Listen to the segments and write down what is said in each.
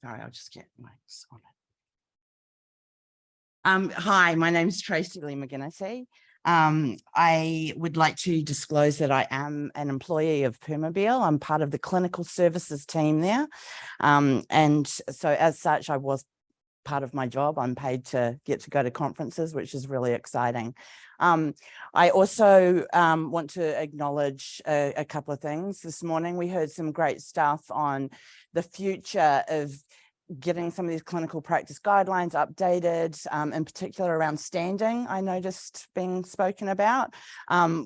Sorry, I'll just get my on it. Hi, my name is Tracee-lee Maginnity. I would like to disclose that I am an employee of Permobile. I'm part of the clinical services team there. And so as such, I was part of my job. I'm paid to get to go to conferences, which is really exciting. I also want to acknowledge a couple of things. This morning, we heard some great stuff on the future of getting some of these clinical practice guidelines updated, in particular around standing, I noticed being spoken about,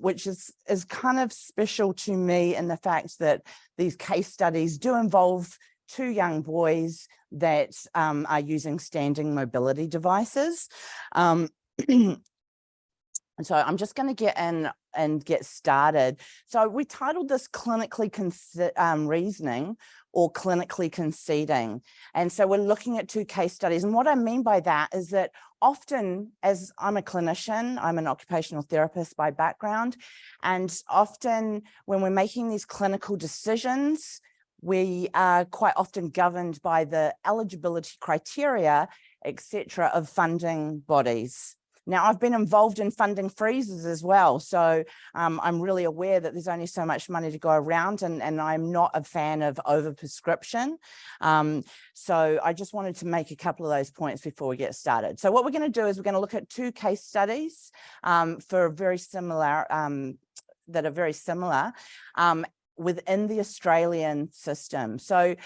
which is kind of special to me in the fact that these case studies do involve two young boys that are using standing mobility devices. And so I'm just going to get in and get started. So we titled this clinically reasoning or clinically conceding. And so we're looking at two case studies. And what I mean by that is that often, as I'm a clinician, I'm an occupational therapist by background, and often when we're making these clinical decisions, we are quite often governed by the eligibility criteria, etc., of funding bodies. Now, I've been involved in funding freezes as well, so I'm really aware that there's only so much money to go around, and I'm not a fan of overprescription. So I just wanted to make a couple of those points before we get started. So what we're going to do is we're going to look at two case studies for very similar, that are very similar within the Australian system. So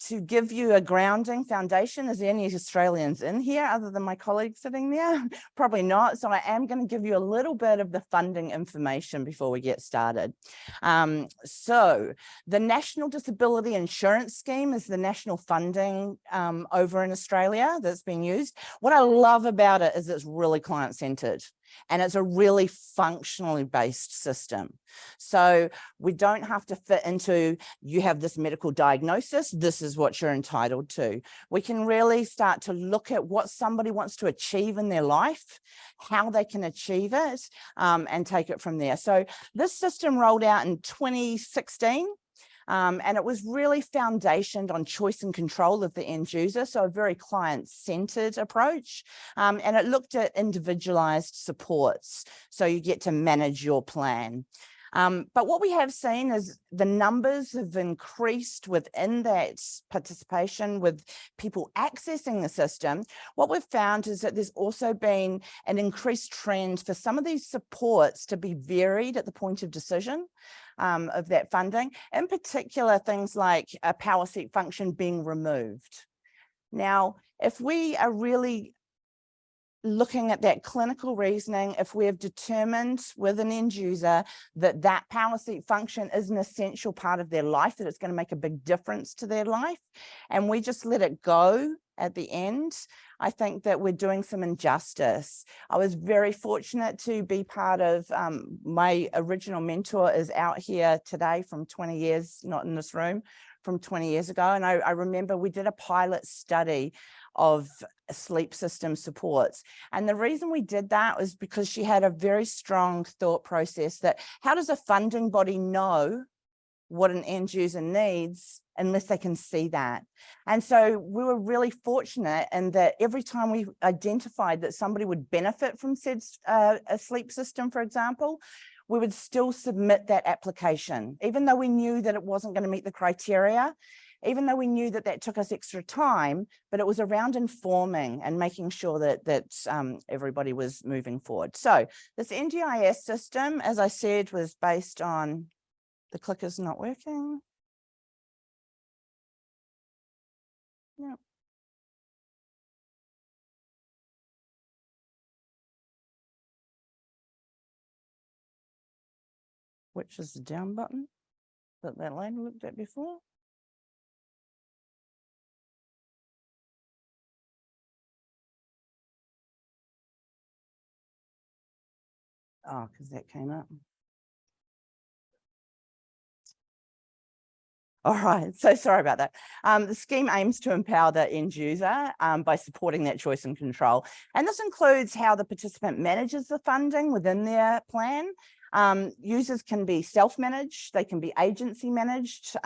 to give you a grounding foundation, is there any Australians in here other than my colleague sitting there? Probably not. So I am going to give you a little bit of the funding information before we get started. So the National Disability Insurance Scheme is the national funding over in Australia that's being used. What I love about it is it's really client-centered. And it's a really functionally based system. So we don't have to fit into, you have this medical diagnosis, this is what you're entitled to. We can really start to look at what somebody wants to achieve in their life, how they can achieve it, and take it from there. So this system rolled out in 2016. And it was really foundationed on choice and control of the end user, so a very client-centered approach. And it looked at individualized supports, so you get to manage your plan. But what we have seen is the numbers have increased within that participation with people accessing the system. What we've found is that there's also been an increased trend for some of these supports to be varied at the point of decision of that funding, in particular things like a power seat function being removed. Now, if we are really looking at that clinical reasoning, if we have determined with an end user that that power seat function is an essential part of their life, that it's going to make a big difference to their life, and we just let it go at the end, I think that we're doing some injustice. I was very fortunate to be part of, my original mentor is out here today from 20 years, not in this room, from 20 years ago. And I remember we did a pilot study of sleep system supports. And the reason we did that was because she had a very strong thought process that how does a funding body know what an end user needs unless they can see that? And so we were really fortunate in that every time we identified that somebody would benefit from said a sleep system, for example, we would still submit that application, even though we knew that it wasn't going to meet the criteria, even though we knew that that took us extra time, but it was around informing and making sure that everybody was moving forward. So this NDIS system, as I said, was based on, the clicker's not working. No. Which is the down button that lady looked at before. Oh, because that came up. All right, so sorry about that. The scheme aims to empower the end user by supporting that choice and control. And this includes how the participant manages the funding within their plan. Users can be self-managed, they can be agency managed,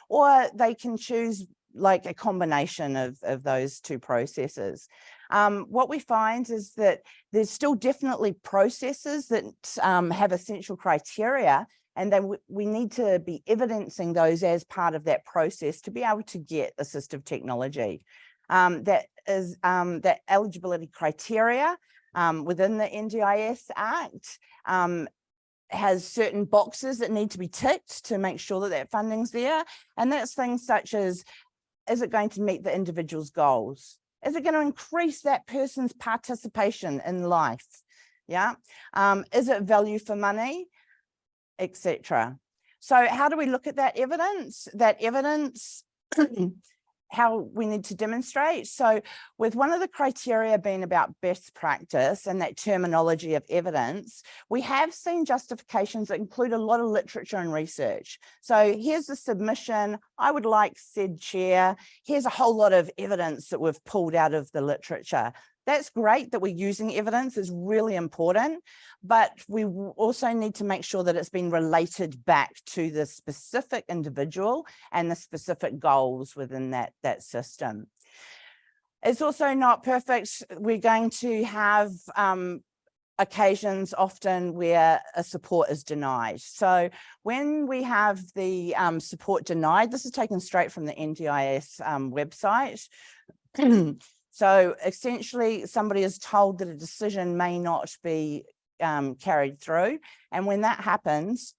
or they can choose like a combination of those two processes. What we find is that there's still definitely processes that have essential criteria, and then we need to be evidencing those as part of that process to be able to get assistive technology. That eligibility criteria within the NDIS Act has certain boxes that need to be ticked to make sure that that funding's there. And that's things such as, is it going to meet the individual's goals? Is it going to increase that person's participation in life? Yeah. Is it value for money, etc. So how do we look at that evidence? That evidence, how we need to demonstrate. So with one of the criteria being about best practice and that terminology of evidence, we have seen justifications that include a lot of literature and research. So here's the submission. I would like said chair. Here's a whole lot of evidence that we've pulled out of the literature. That's great that we're using evidence, is really important, but we also need to make sure that it's been related back to the specific individual and the specific goals within that system. It's also not perfect. We're going to have occasions often where a support is denied. So when we have the support denied, this is taken straight from the NDIS website. So essentially, somebody is told that a decision may not be carried through. And when that happens,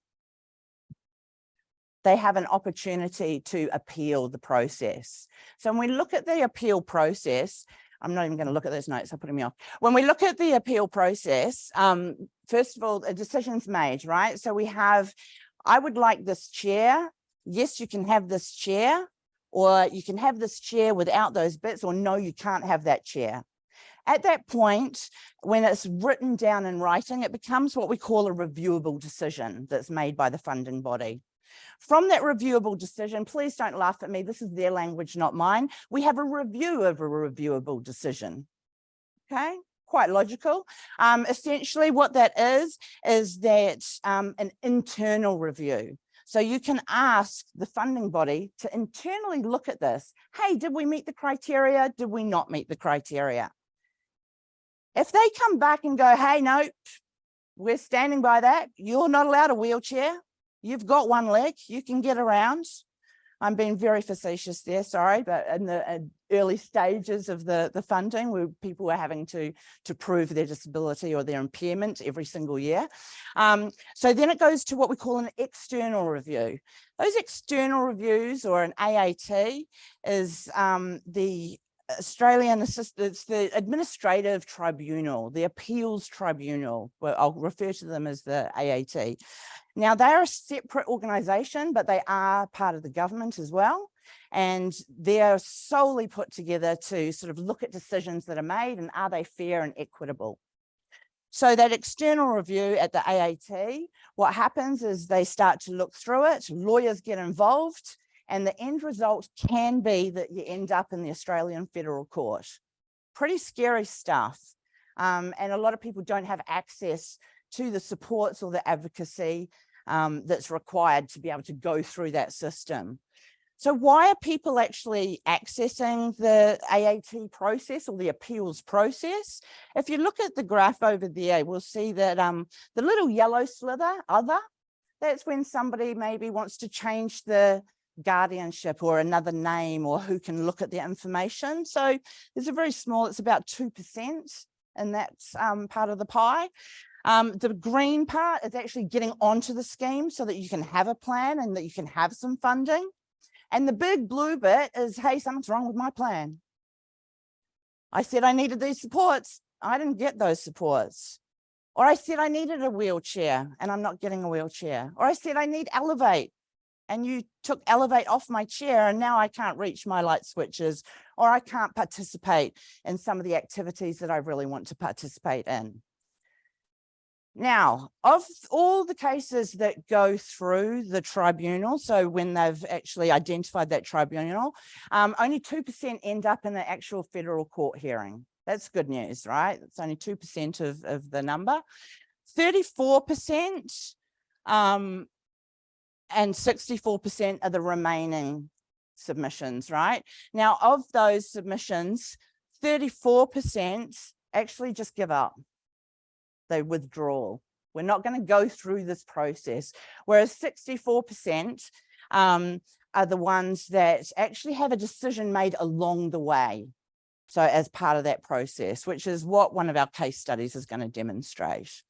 they have an opportunity to appeal the process. So when we look at the appeal process, I'm not even going to look at those notes, I'm putting me off. When we look at the appeal process, first of all, a decision's made, right? So we have, I would like this chair. Yes, you can have this chair. Or you can have this chair without those bits, or no, you can't have that chair. At that point, when it's written down in writing, it becomes what we call a reviewable decision that's made by the funding body. From that reviewable decision, please don't laugh at me, this is their language, not mine. We have a review of a reviewable decision, okay? Quite logical. Essentially what that is that an internal review. So you can ask the funding body to internally look at this. Hey, did we meet the criteria? Did we not meet the criteria? If they come back and go, hey, no, we're standing by that. You're not allowed a wheelchair. You've got one leg. You can get around. I'm being very facetious there, sorry, but in the early stages of the funding, where people were having to prove their disability or their impairment every single year. So then it goes to what we call an external review. Those external reviews, or an AAT, is the Australian it's the Administrative Tribunal, the Appeals Tribunal. Well, I'll refer to them as the AAT. Now, they're a separate organisation, but they are part of the government as well. And they're solely put together to sort of look at decisions that are made and are they fair and equitable. So that external review at the AAT, what happens is they start to look through it, lawyers get involved, and the end result can be that you end up in the Australian Federal Court. Pretty scary stuff. And a lot of people don't have access to the supports or the advocacy that's required to be able to go through that system. So why are people actually accessing the AAT process or the appeals process? If you look at the graph over there, we'll see that the little yellow slither, other, that's when somebody maybe wants to change the guardianship or another name, or who can look at the information. So there's a very small, it's about 2% in that part of the pie. The green part is actually getting onto the scheme so that you can have a plan and that you can have some funding. And the big blue bit is, hey, something's wrong with my plan. I said I needed these supports. I didn't get those supports. Or I said I needed a wheelchair and I'm not getting a wheelchair. Or I said I need Elevate and you took Elevate off my chair and now I can't reach my light switches, or I can't participate in some of the activities that I really want to participate in. Now, of all the cases that go through the tribunal, so when they've actually identified that tribunal, only 2% end up in the actual federal court hearing. That's good news, right? It's only 2% of the number. 34% and 64% are the remaining submissions, right? Now, of those submissions, 34% actually just give up. They withdraw. We're not going to go through this process. Whereas 64% are the ones that actually have a decision made along the way. So as part of that process, which is what one of our case studies is going to demonstrate.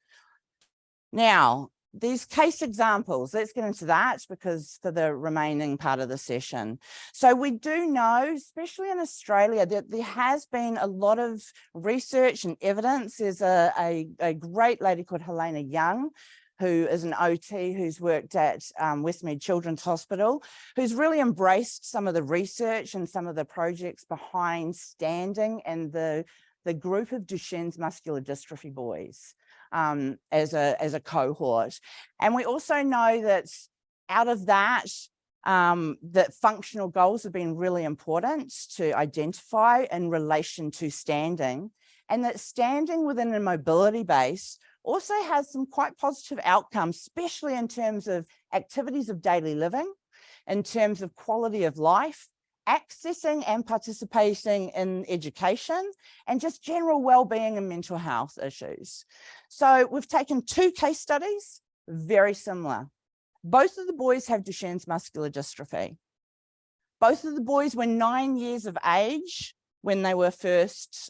Now, these case examples, let's get into that because for the remaining part of the session. So we do know, especially in Australia, that there has been a lot of research and evidence. There's a great lady called Helena Young, who is an OT who's worked at Westmead Children's Hospital, who's really embraced some of the research and some of the projects behind standing and the group of Duchenne's muscular dystrophy boys. As a cohort. And we also know that out of that, that functional goals have been really important to identify in relation to standing, and that standing within a mobility base also has some quite positive outcomes, especially in terms of activities of daily living, in terms of quality of life, accessing and participating in education, and just general well-being and mental health issues. So we've taken two case studies, very similar. Both of the boys have Duchenne's muscular dystrophy. Both of the boys were 9 years of age when they were first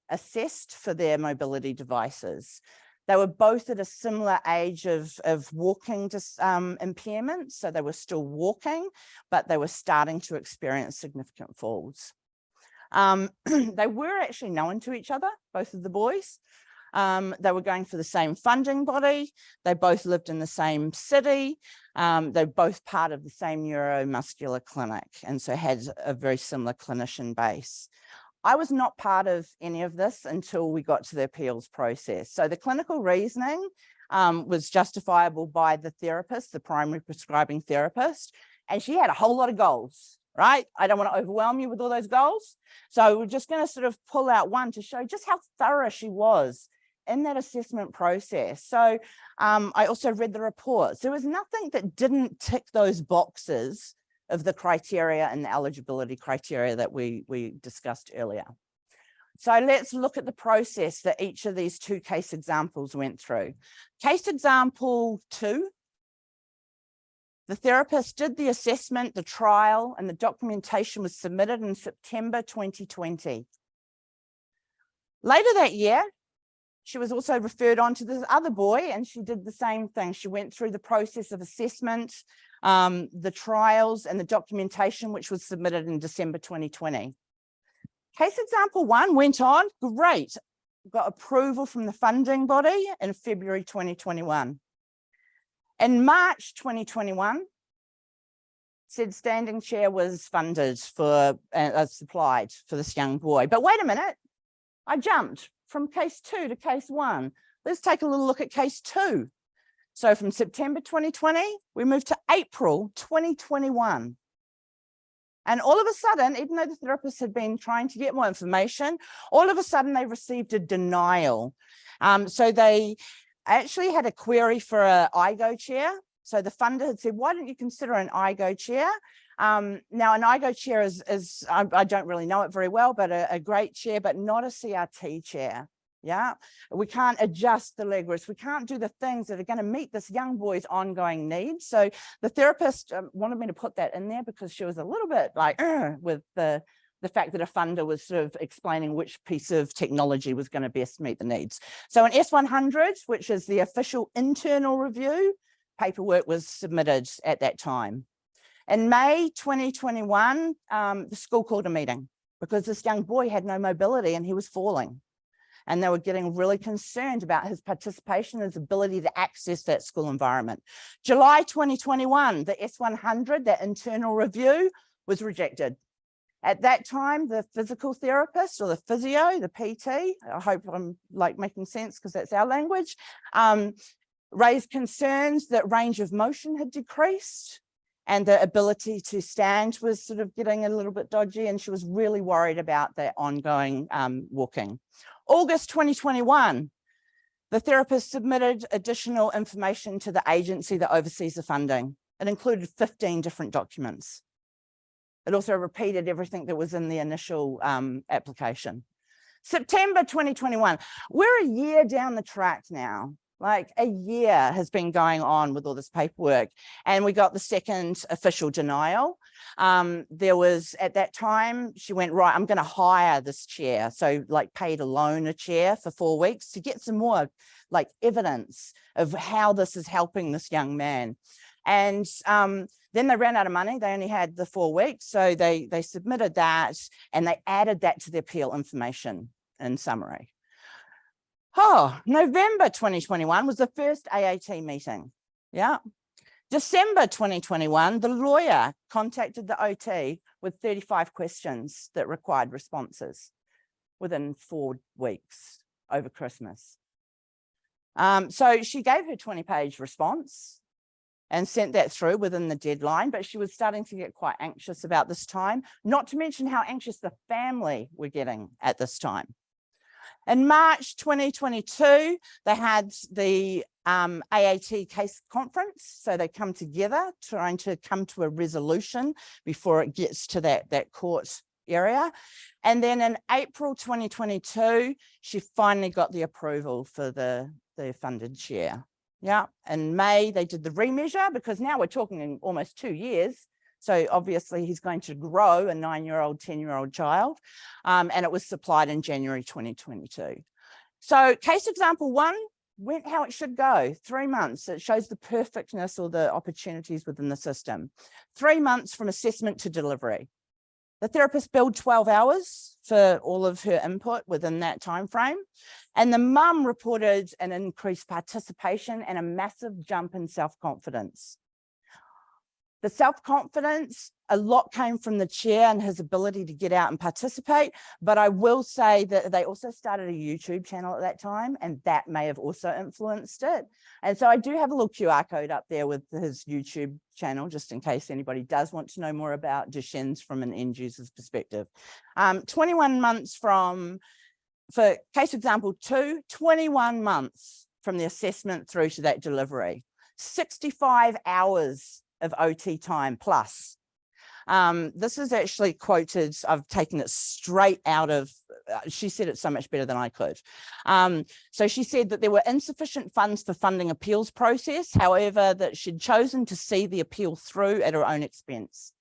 assessed for their mobility devices. They were both at a similar age of walking impairment, so they were still walking, but they were starting to experience significant falls. They were actually known to each other, both of the boys. They were going for the same funding body. They both lived in the same city. They're both part of the same neuromuscular clinic, and so had a very similar clinician base. I was not part of any of this until we got to the appeals process. So the clinical reasoning was justifiable by the therapist, the primary prescribing therapist, and she had a whole lot of goals, right? I don't want to overwhelm you with all those goals. So we're just going to sort of pull out one to show just how thorough she was in that assessment process. So I also read the reports. There was nothing that didn't tick those boxes of the criteria and the eligibility criteria that we discussed earlier. So let's look at the process that each of these two case examples went through. Case example 2, the therapist did the assessment, the trial, and the documentation was submitted in September 2020. Later that year, she was also referred on to this other boy, and she did the same thing. She went through the process of assessment, the trials and the documentation, which was submitted in December 2020. Case example 1 went on, great, got approval from the funding body in February 2021. In March 2021, said standing chair was funded for, supplied for this young boy. But wait a minute, I jumped from case 2 to case 1. Let's take a little look at case 2. So from September 2020, we moved to April 2021. And all of a sudden, even though the therapist had been trying to get more information, all of a sudden they received a denial. So they actually had a query for an IGO chair. So the funder had said, why don't you consider an IGO chair? Now an IGO chair is I don't really know it very well, but a great chair, but not a CRT chair. Yeah, we can't adjust the leg rest. We can't do the things that are going to meet this young boy's ongoing needs. So the therapist wanted me to put that in there because she was a little bit like with the fact that a funder was sort of explaining which piece of technology was going to best meet the needs. So an S100, which is the official internal review, paperwork was submitted at that time. In May 2021, the school called a meeting because this young boy had no mobility and he was falling. And they were getting really concerned about his participation, his ability to access that school environment. July 2021, the S100, that internal review, was rejected. At that time, the physical therapist or the physio, the PT, I hope I'm like making sense because that's our language, raised concerns that range of motion had decreased and the ability to stand was sort of getting a little bit dodgy, and she was really worried about their ongoing walking. August 2021, the therapist submitted additional information to the agency that oversees the funding. It included 15 different documents. It also repeated everything that was in the initial application. September 2021, we're a year down the track now. Like a year has been going on with all this paperwork, and we got the second official denial. There was, at that time, she went, right, I'm going to hire this chair. So like paid to loan a chair for 4 weeks to get some more like evidence of how this is helping this young man. And then they ran out of money. They only had the 4 weeks. So they submitted that, and they added that to the appeal information in summary. Oh, November 2021 was the first AAT meeting. Yeah. December 2021, the lawyer contacted the OT with 35 questions that required responses within 4 weeks over Christmas. So she gave her 20-page response and sent that through within the deadline, but she was starting to get quite anxious about this time, not to mention how anxious the family were getting at this time. In March 2022, they had the AAT case conference. So they come together trying to come to a resolution before it gets to that court area. And then in April 2022, she finally got the approval for the funded chair. Yeah, in May, they did the remeasure, because now we're talking in almost 2 years. So obviously he's going to grow a 9-year-old, 10-year-old child, and it was supplied in January 2022. So case example 1 went how it should go, 3 months. It shows the perfectness or the opportunities within the system. 3 months from assessment to delivery. The therapist billed 12 hours for all of her input within that time frame. And the mum reported an increased participation and a massive jump in self-confidence. The self-confidence, a lot came from the chair and his ability to get out and participate. But I will say that they also started a YouTube channel at that time, and that may have also influenced it. And so I do have a little QR code up there with his YouTube channel, just in case anybody does want to know more about Duchenne's from an end user's perspective. 21 months for case example 2, 21 months from the assessment through to that delivery, 65 hours of OT time plus. This is actually quoted, I've taken it straight out of, she said it so much better than I could. So she said that there were insufficient funds for funding appeals process, however, that she'd chosen to see the appeal through at her own expense,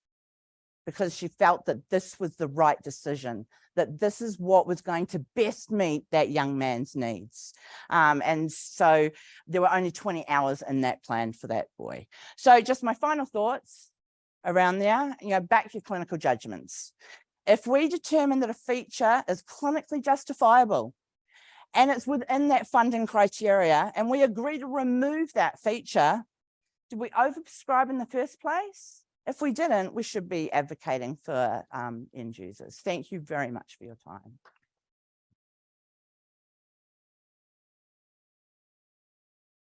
because she felt that this was the right decision, that this is what was going to best meet that young man's needs. And so there were only 20 hours in that plan for that boy. So just my final thoughts around there, back your clinical judgments. If we determine that a feature is clinically justifiable and it's within that funding criteria, and we agree to remove that feature, did we overprescribe in the first place? If we didn't, we should be advocating for end users. Thank you very much for your time.